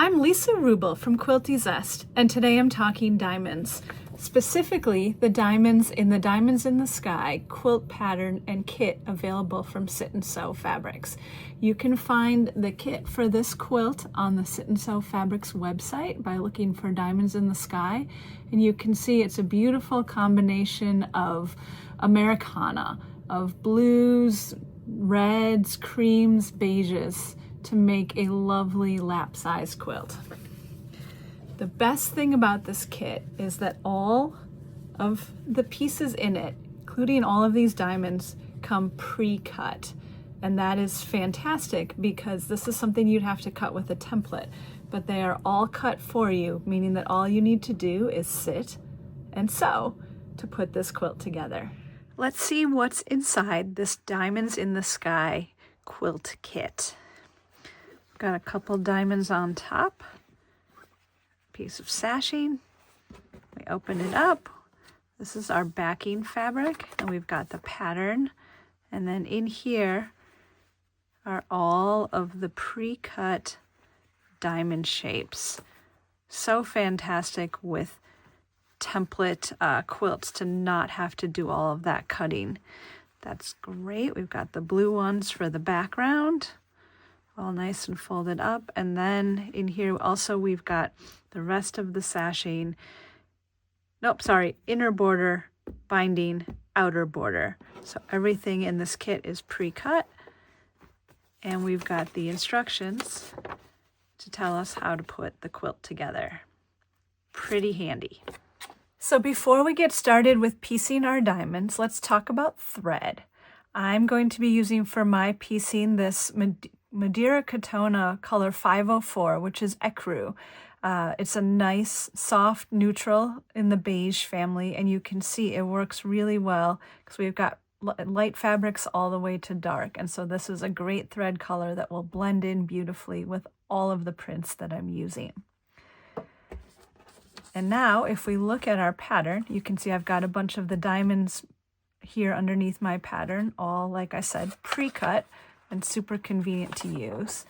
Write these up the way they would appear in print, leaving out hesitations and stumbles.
I'm Lisa Rubel from Quilty Zest, and today I'm talking diamonds. Specifically, the diamonds in the Sky quilt pattern and kit available from Sit and Sew Fabrics. You can find the kit for this quilt on the Sit and Sew Fabrics website by looking for Diamonds in the Sky, and you can see it's a beautiful combination of Americana, of blues, reds, creams, beiges, to make a lovely lap-size quilt. The best thing about this kit is that all of the pieces in it, including all of these diamonds, come pre-cut. And that is fantastic because this is something you'd have to cut with a template, but they are all cut for you, meaning that all you need to do is sit and sew to put this quilt together. Let's see what's inside this Diamonds in the Sky quilt kit. Got a couple diamonds on top, piece of sashing. We open it up. This is our backing fabric, and we've got the pattern. And then in here are all of the pre-cut diamond shapes. So fantastic with template quilts to not have to do all of that cutting. That's great. We've got the blue ones for the background, all nice and folded up. And then in here also we've got the rest of the sashing. Inner border, binding, outer border. So everything in this kit is pre-cut. And we've got the instructions to tell us how to put the quilt together. Pretty handy. So before we get started with piecing our diamonds, let's talk about thread. I'm going to be using for my piecing this Madeira Katona color 504, which is ecru. It's a nice, soft, neutral in the beige family, and you can see it works really well because we've got light fabrics all the way to dark. And so this is a great thread color that will blend in beautifully with all of the prints that I'm using. And now if we look at our pattern, you can see I've got a bunch of the diamonds here underneath my pattern, all, like I said, pre-cut and super convenient to use.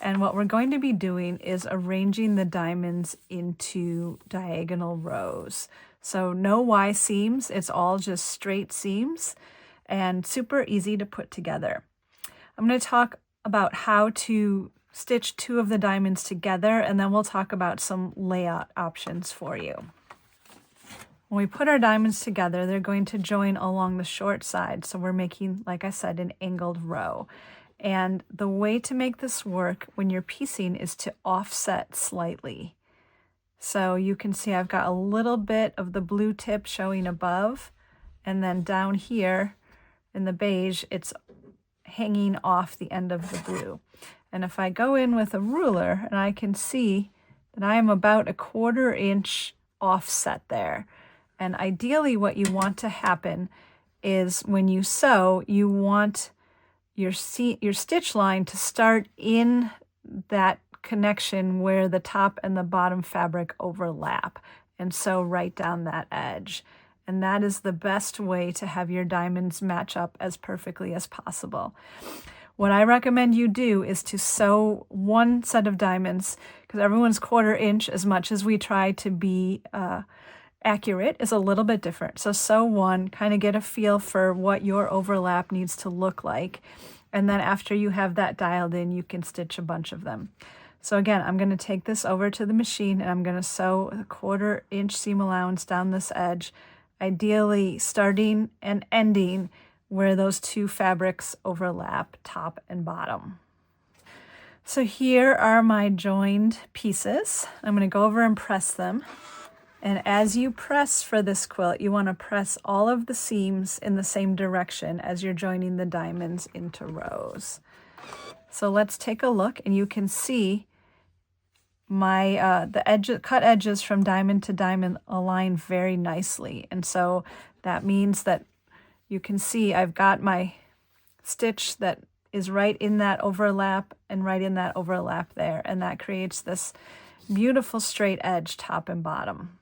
And what we're going to be doing is arranging the diamonds into diagonal rows. So no Y seams, it's all just straight seams and super easy to put together. I'm going to talk about how to stitch two of the diamonds together, and then we'll talk about some layout options for you. When we put our diamonds together, they're going to join along the short side. So we're making, like I said, an angled row. And the way to make this work when you're piecing is to offset slightly. So you can see I've got a little bit of the blue tip showing above, and then down here in the beige, it's hanging off the end of the blue. And if I go in with a ruler, and I can see that I am about a 1/4 inch offset there. And ideally what you want to happen is when you sew, you want your stitch line to start in that connection where the top and the bottom fabric overlap, and sew right down that edge. And that is the best way to have your diamonds match up as perfectly as possible. What I recommend you do is to sew one set of diamonds, because everyone's 1/4 inch, as much as we try to be accurate, is a little bit different. So sew one, kind of get a feel for what your overlap needs to look like. And then after you have that dialed in, you can stitch a bunch of them. So again, I'm going to take this over to the machine, and I'm going to sew a 1/4 inch seam allowance down this edge, ideally starting and ending where those two fabrics overlap, top and bottom. So here are my joined pieces. I'm going to go over and press them. And as you press for this quilt, you want to press all of the seams in the same direction as you're joining the diamonds into rows. So let's take a look, and you can see my cut edges from diamond to diamond align very nicely. And so that means that you can see I've got my stitch that is right in that overlap and right in that overlap there, and that creates this beautiful straight edge top and bottom.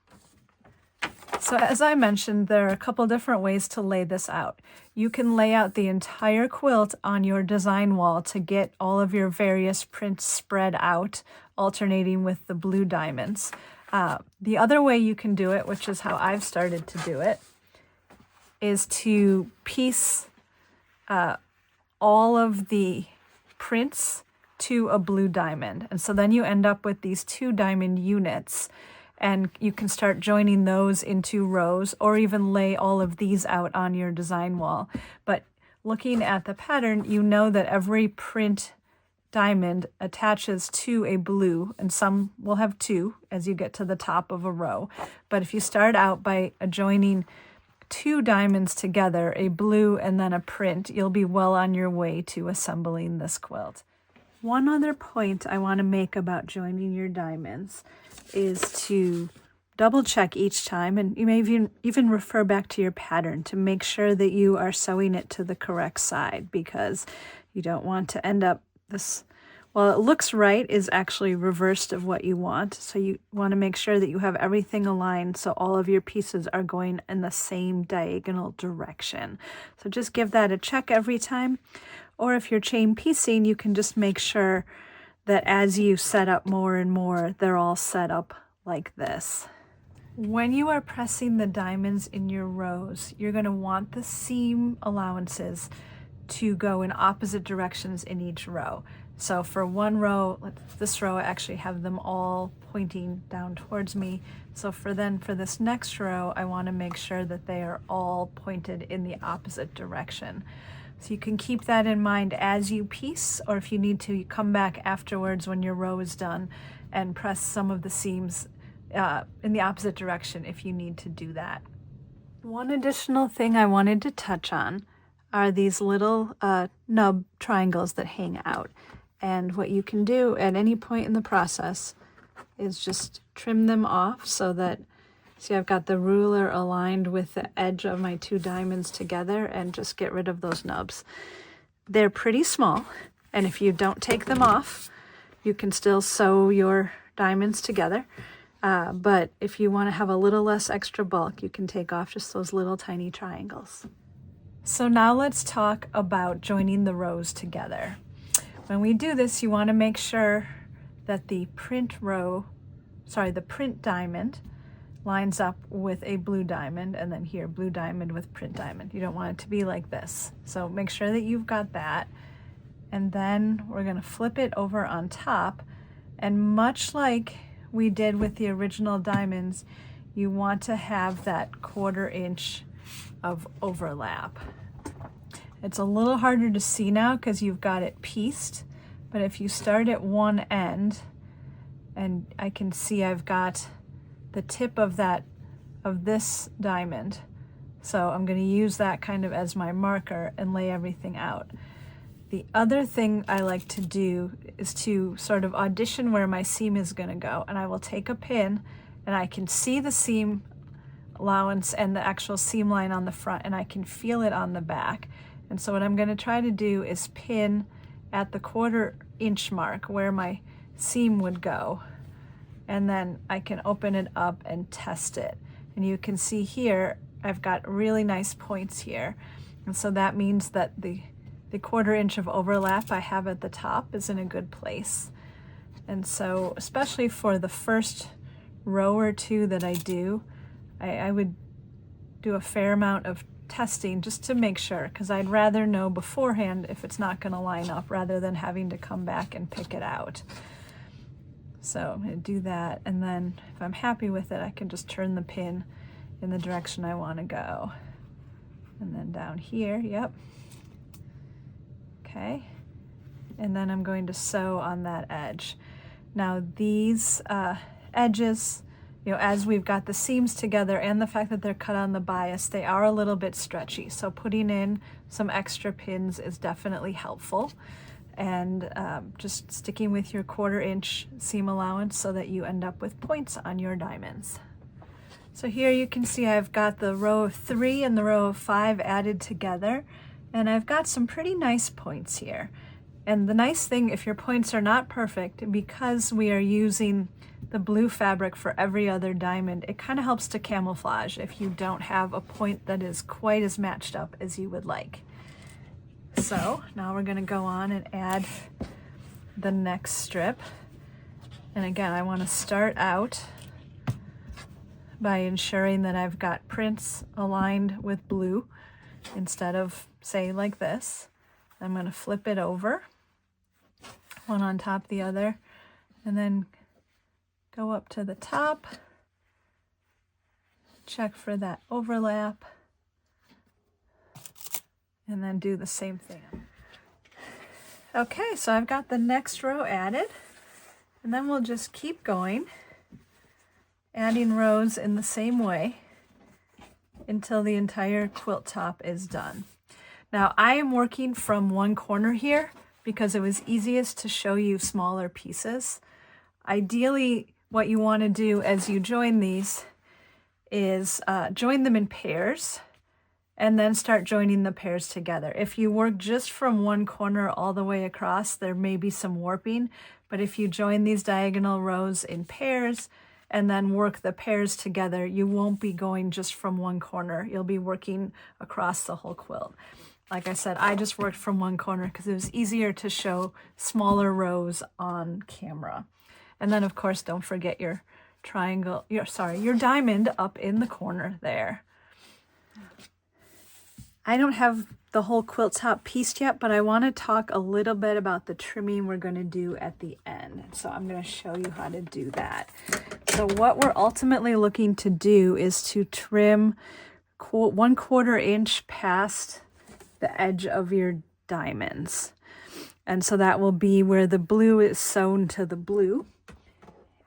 So as I mentioned, there are a couple different ways to lay this out. You can lay out the entire quilt on your design wall to get all of your various prints spread out, alternating with the blue diamonds. The other way you can do it, which is how I've started to do it, is to piece all of the prints to a blue diamond. And so then you end up with these 2 diamond units, and you can start joining those into rows, or even lay all of these out on your design wall. But looking at the pattern, you know that every print diamond attaches to a blue, and some will have 2 as you get to the top of a row. But if you start out by joining 2 diamonds together, a blue and then a print, you'll be well on your way to assembling this quilt. One other point I want to make about joining your diamonds is to double check each time, and you may even refer back to your pattern to make sure that you are sewing it to the correct side, because you don't want to end up this, well, it looks right, is actually reversed of what you want. So you want to make sure that you have everything aligned so all of your pieces are going in the same diagonal direction. So just give that a check every time. Or if you're chain piecing, you can just make sure that as you set up more and more, they're all set up like this. When you are pressing the diamonds in your rows, you're going to want the seam allowances to go in opposite directions in each row. So for one row, this row, I actually have them all pointing down towards me. So for this next row, I want to make sure that they are all pointed in the opposite direction. So you can keep that in mind as you piece, or if you need to, you come back afterwards when your row is done and press some of the seams in the opposite direction if you need to do that. One additional thing I wanted to touch on are these little nub triangles that hang out. And what you can do at any point in the process is just trim them off so that, see, I've got the ruler aligned with the edge of my 2 diamonds together, and just get rid of those nubs. They're pretty small, and if you don't take them off, you can still sew your diamonds together. But if you want to have a little less extra bulk, you can take off just those little tiny triangles. So now let's talk about joining the rows together. When we do this, you want to make sure that the print diamond lines up with a blue diamond, and then here, blue diamond with print diamond. You don't want it to be like this. So make sure that you've got that. And then we're going to flip it over on top. And much like we did with the original diamonds, you want to have that 1/4 inch of overlap. It's a little harder to see now because you've got it pieced, but if you start at one end, and I can see I've got the tip of this diamond, so I'm going to use that kind of as my marker and lay everything out. The other thing I like to do is to sort of audition where my seam is going to go, and I will take a pin, and I can see the seam allowance and the actual seam line on the front, and I can feel it on the back. And so what I'm going to try to do is pin at the 1/4 inch mark where my seam would go, and then I can open it up and test it. And you can see here I've got really nice points here, and so that means that the 1/4 inch of overlap I have at the top is in a good place. And so especially for the first row or 2 that I do, I would do a fair amount of testing just to make sure, because I'd rather know beforehand if it's not going to line up rather than having to come back and pick it out. So I'm going to do that, and then if I'm happy with it, I can just turn the pin in the direction I want to go. And then down here, yep. Okay, and then I'm going to sew on that edge. Now these edges, you know, as we've got the seams together and the fact that they're cut on the bias, they are a little bit stretchy. So putting in some extra pins is definitely helpful. And just sticking with your 1/4 inch seam allowance so that you end up with points on your diamonds. So here you can see I've got the row of 3 and the row of 5 added together, and I've got some pretty nice points here. And the nice thing, if your points are not perfect, because we are using the blue fabric for every other diamond, it kind of helps to camouflage if you don't have a point that is quite as matched up as you would like. So now we're going to go on and add the next strip. And again, I want to start out by ensuring that I've got prints aligned with blue instead of, say, like this. I'm going to flip it over, one on top of the other, and then go up to the top, check for that overlap, and then do the same thing. Okay, so I've got the next row added, and then we'll just keep going, adding rows in the same way until the entire quilt top is done. Now I am working from one corner here because it was easiest to show you smaller pieces. Ideally, what you want to do as you join these is join them in pairs and then start joining the pairs together. If you work just from one corner all the way across, there may be some warping, but if you join these diagonal rows in pairs and then work the pairs together, you won't be going just from one corner. You'll be working across the whole quilt. Like I said, I just worked from one corner because it was easier to show smaller rows on camera. And then of course, don't forget your triangle, your diamond up in the corner there. I don't have the whole quilt top pieced yet, but I want to talk a little bit about the trimming we're going to do at the end. So I'm going to show you how to do that. So what we're ultimately looking to do is to trim 1/4 inch past the edge of your diamonds. And so that will be where the blue is sewn to the blue.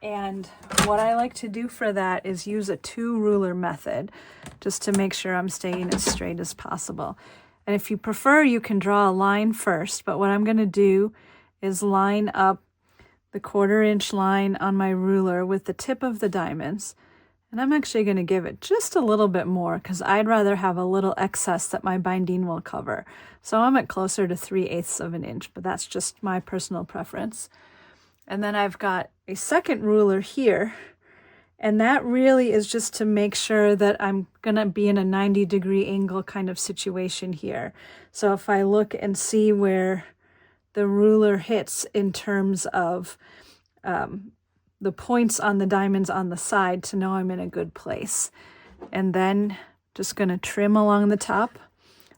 And what I like to do for that is use a 2 ruler method just to make sure I'm staying as straight as possible. And if you prefer, you can draw a line first, but what I'm going to do is line up the 1/4 inch line on my ruler with the tip of the diamonds. And I'm actually going to give it just a little bit more because I'd rather have a little excess that my binding will cover. So I'm at closer to 3/8 of an inch, but that's just my personal preference. And then I've got a second ruler here, and that really is just to make sure that I'm going to be in a 90-degree angle kind of situation here. So if I look and see where the ruler hits in terms of the points on the diamonds on the side, to know I'm in a good place. And then just going to trim along the top.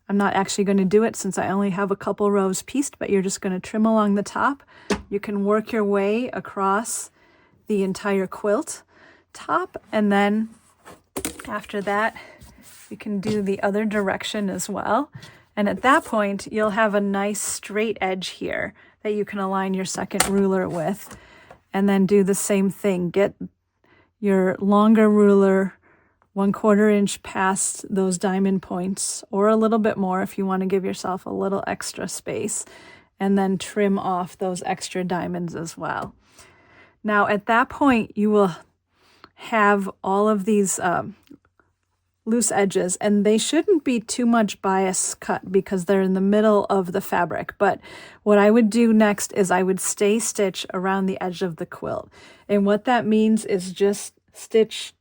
I'm not actually going to do it since I only have a couple rows pieced, but you're just going to trim along the top. You can work your way across the entire quilt top, and then after that you can do the other direction as well. And at that point you'll have a nice straight edge here that you can align your second ruler with, and then do the same thing. Get your longer ruler 1/4 inch past those diamond points, or a little bit more if you want to give yourself a little extra space, and then trim off those extra diamonds as well. Now at that point you will have all of these loose edges, and they shouldn't be too much bias cut because they're in the middle of the fabric. But what I would do next is I would stay stitch around the edge of the quilt. And what that means is just stitch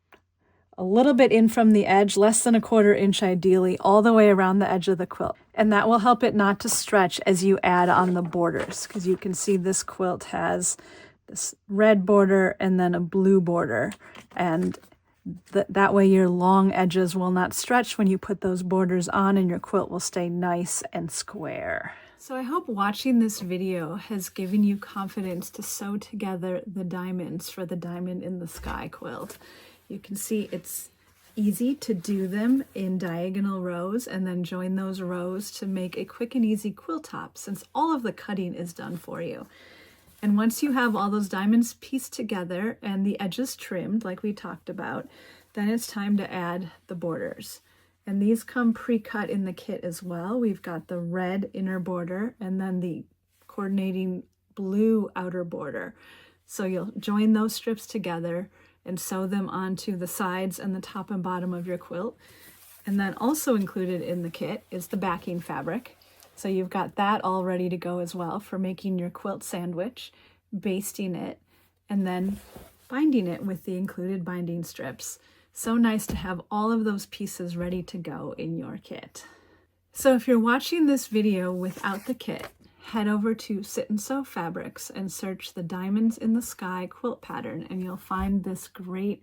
a little bit in from the edge, less than 1/4 inch ideally, all the way around the edge of the quilt. And that will help it not to stretch as you add on the borders, because you can see this quilt has this red border and then a blue border, and that way your long edges will not stretch when you put those borders on, and your quilt will stay nice and square. So I hope watching this video has given you confidence to sew together the diamonds for the Diamond in the Sky quilt. You can see it's easy to do them in diagonal rows and then join those rows to make a quick and easy quilt top, since all of the cutting is done for you. And once you have all those diamonds pieced together and the edges trimmed like we talked about, then it's time to add the borders. And these come pre-cut in the kit as well. We've got the red inner border and then the coordinating blue outer border. So you'll join those strips together and sew them onto the sides and the top and bottom of your quilt. And then also included in the kit is the backing fabric. So you've got that all ready to go as well for making your quilt sandwich, basting it, and then binding it with the included binding strips. So nice to have all of those pieces ready to go in your kit. So if you're watching this video without the kit, head over to Sit and Sew Fabrics and search the Diamonds in the Sky quilt pattern, and you'll find this great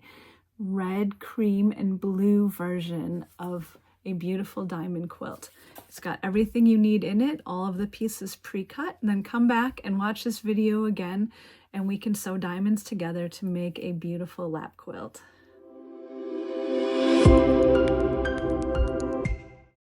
red, cream, and blue version of a beautiful diamond quilt. It's got everything you need in it, all of the pieces pre-cut, and then come back and watch this video again and we can sew diamonds together to make a beautiful lap quilt.